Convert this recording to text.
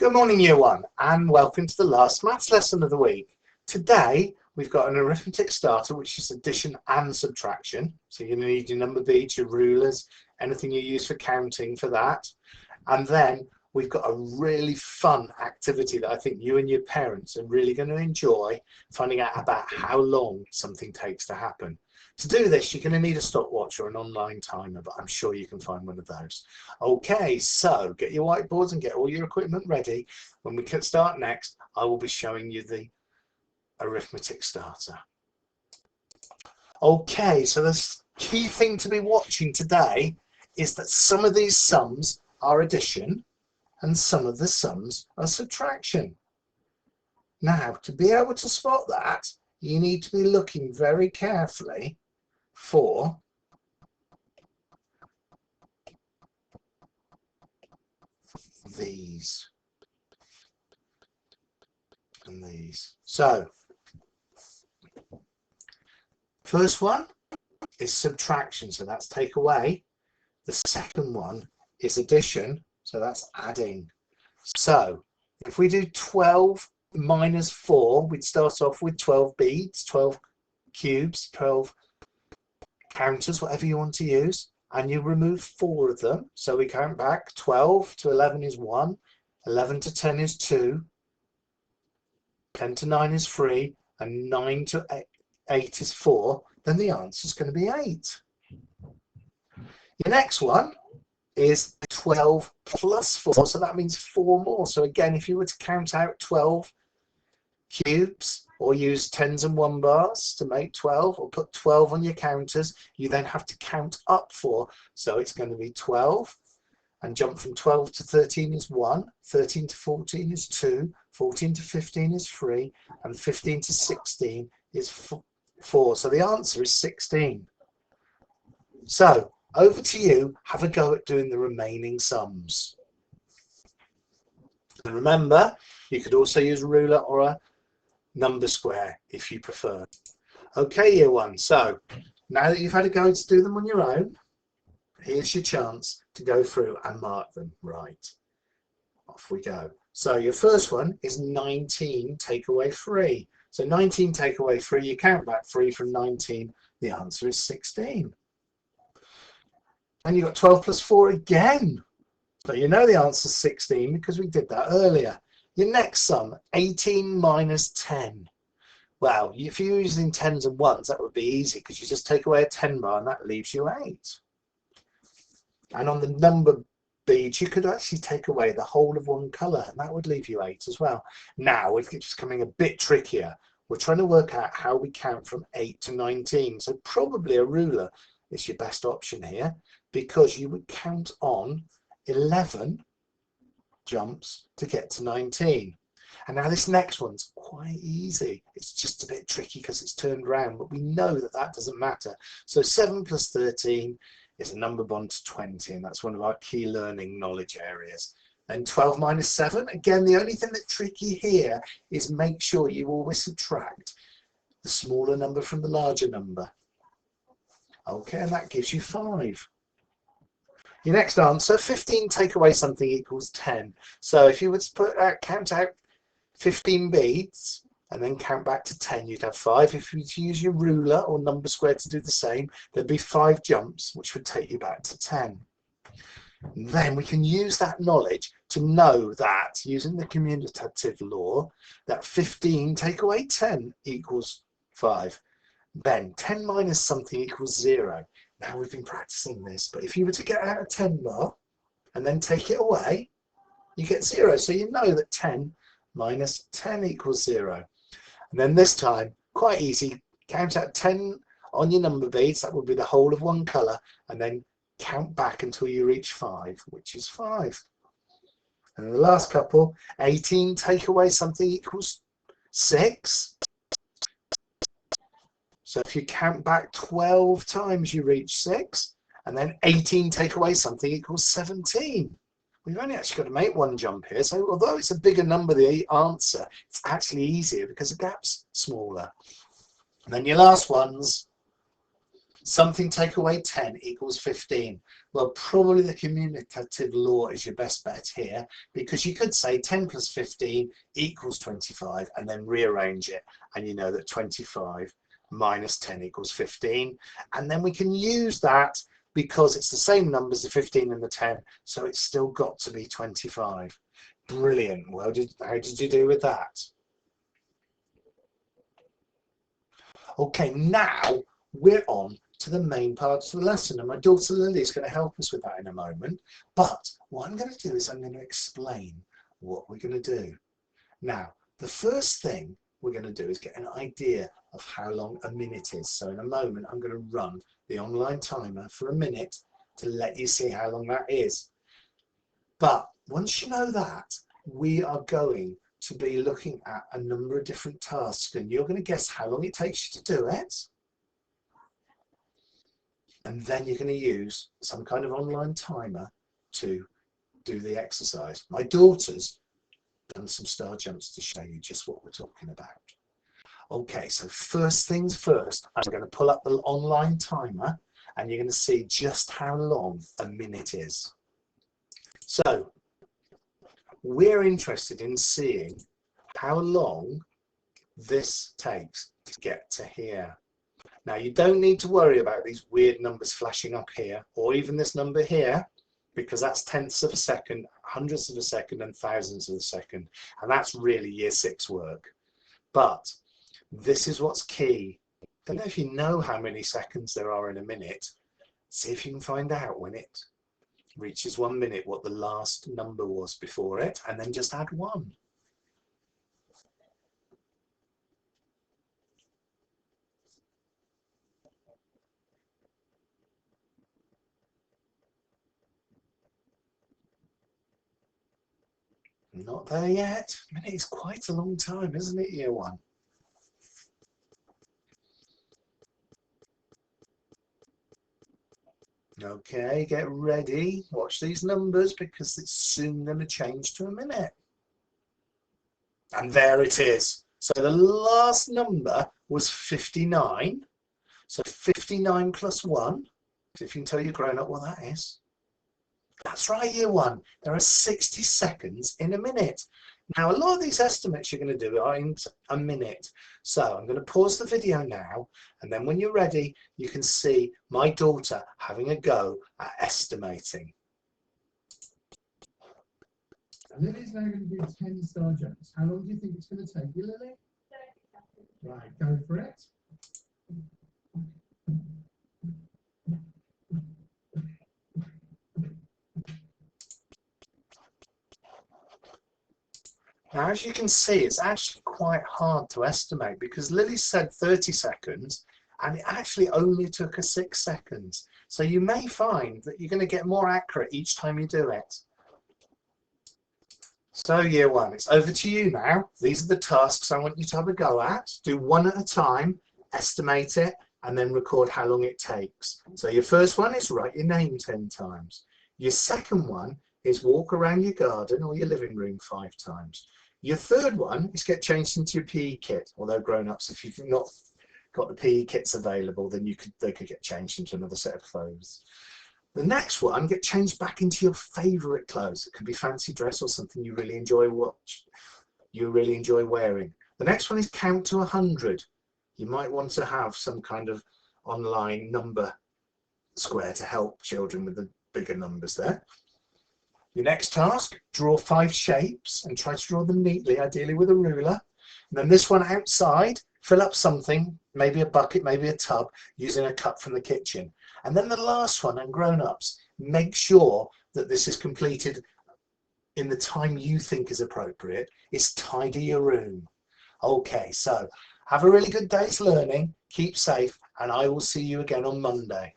Good morning, Year 1, and welcome to the last maths lesson of the week. Today, we've got an arithmetic starter, which is addition and subtraction. So you're going to need your number beads, your rulers, anything you use for counting for that. And then we've got a really fun activity that I think you and your parents are really going to enjoy, finding out about how long something takes to happen. To do this, you're going to need a stopwatch or an online timer, but I'm sure you can find one of those. Okay, so get your whiteboards and get all your equipment ready. When we can start next, I will be showing you the arithmetic starter. Okay, so the key thing to be watching today is that some of these sums are addition and some of the sums are subtraction. Now, to be able to spot that, you need to be looking very carefully for these and these. So, first one is subtraction, so that's take away. The second one is addition, so that's adding. So, if we do 12 minus 4, we'd start off with 12 beads, 12 cubes, 12 counters, whatever you want to use, and you remove 4 of them. So we count back. 12 to 11 is 1, 11 to 10 is 2, 10 to 9 is 3, and 9 to 8 is 4. Then the answer is going to be 8. Your next one is 12 plus 4, so that means 4 more. So again, if you were to count out 12 cubes or use tens and one bars to make 12, or put 12 on your counters, you then have to count up 4. So it's going to be 12, and jump from 12 to 13 is 1, 13 to 14 is 2, 14 to 15 is 3, and 15 to 16 is 4. So the answer is 16. So over to you, have a go at doing the remaining sums. And remember, you could also use a ruler or a number square if you prefer. Okay, Year 1, so now that you've had a go to do them on your own, here's your chance to go through and mark them. Right, off we go. So your first one is 19 take away 3. So 19 take away 3, you count back 3 from 19, the answer is 16. And you've got 12 plus 4 again. So you know the answer is 16 because we did that earlier. Your next sum, 18 minus 10. Well, if you're using tens and ones, that would be easy because you just take away a 10 bar and that leaves you 8. And on the number beads, you could actually take away the whole of one colour and that would leave you 8 as well. Now, it's becoming a bit trickier. We're trying to work out how we count from 8 to 19. So probably a ruler is your best option here because you would count on 11 jumps to get to 19. And now this next one's quite easy. It's just a bit tricky because it's turned around, but we know that that doesn't matter. So 7 plus 13 is a number bond to 20, and that's one of our key learning knowledge areas. Then 12 minus 7, again, the only thing that's tricky here is make sure you always subtract the smaller number from the larger number. Okay, and that gives you 5. Your next answer, 15 take away something equals 10. So if you were to count out 15 beads and then count back to 10, you'd have 5. If you were to use your ruler or number square to do the same, there'd be 5 jumps, which would take you back to 10. And then we can use that knowledge to know that, using the commutative law, that 15 take away 10 equals 5. Then 10 minus something equals 0. Now we've been practicing this, but if you were to get out a 10 bar and then take it away, you get 0. So you know that 10 minus 10 equals 0. And then this time, quite easy, count out 10 on your number beads, that would be the whole of one colour, and then count back until you reach 5, which is 5. And the last couple, 18 take away something equals 6. So if you count back 12 times, you reach 6, and then 18 take away something equals 17. We've only actually got to make one jump here, so although it's a bigger number, the answer, it's actually easier because the gap's smaller. And then your last ones, something take away 10 equals 15. Well, probably the commutative law is your best bet here, because you could say 10 plus 15 equals 25 and then rearrange it, and you know that 25 minus 10 equals 15, and then we can use that because it's the same numbers, the 15 and the 10, so it's still got to be 25. Brilliant. Well, how did you do with that? Okay, now we're on to the main part of the lesson, and my daughter Lily is going to help us with that in a moment. But what I'm going to do is I'm going to explain what we're going to do. Now, the first thing we're going to do is get an idea of how long a minute is. So in a moment, I'm going to run the online timer for a minute to let you see how long that is. But once you know that, we are going to be looking at a number of different tasks, and you're going to guess how long it takes you to do it. And then you're going to use some kind of online timer to do the exercise. My daughter's done some star jumps to show you just what we're talking about. Okay, so first things first, I'm going to pull up the online timer and you're going to see just how long a minute is. So we're interested in seeing how long this takes to get to here. Now, you don't need to worry about these weird numbers flashing up here, or even this number here, because that's tenths of a second, hundredths of a second, and thousandths of a second. And that's really year 6 work. But this is what's key. I don't know if you know how many seconds there are in a minute. See if you can find out when it reaches 1 minute what the last number was before it, and then just add 1. Not there yet. A minute is quite a long time, isn't it, year 1? Okay, get ready. Watch these numbers because it's soon going to change to a minute. And there it is. So the last number was 59. So 59 plus 1. So if you can tell your grown-up what that is. That's right, year 1. There are 60 seconds in a minute. Now, a lot of these estimates you're going to do are in a minute. So I'm going to pause the video now, and then when you're ready, you can see my daughter having a go at estimating. Lily's now going to do 10 star jumps. How long do you think it's going to take you, Lily? 30 seconds. Right, go for it. Now, as you can see, it's actually quite hard to estimate because Lily said 30 seconds and it actually only took her 6 seconds. So you may find that you're going to get more accurate each time you do it. So year 1, it's over to you now. These are the tasks I want you to have a go at. Do one at a time, estimate it, and then record how long it takes. So your first one is write your name 10 times. Your second one is walk around your garden or your living room 5 times. Your third one is get changed into your PE kit, although grown-ups, if you've not got the PE kits available, then they could get changed into another set of clothes. The next one, get changed back into your favourite clothes. It could be fancy dress or something you really enjoy wearing. The next one is count to 100. You might want to have some kind of online number square to help children with the bigger numbers there. Your next task, draw 5 shapes and try to draw them neatly, ideally with a ruler. And then this one outside, fill up something, maybe a bucket, maybe a tub, using a cup from the kitchen. And then the last one, and grown-ups, make sure that this is completed in the time you think is appropriate, is tidy your room. Okay, so have a really good day's learning, keep safe, and I will see you again on Monday.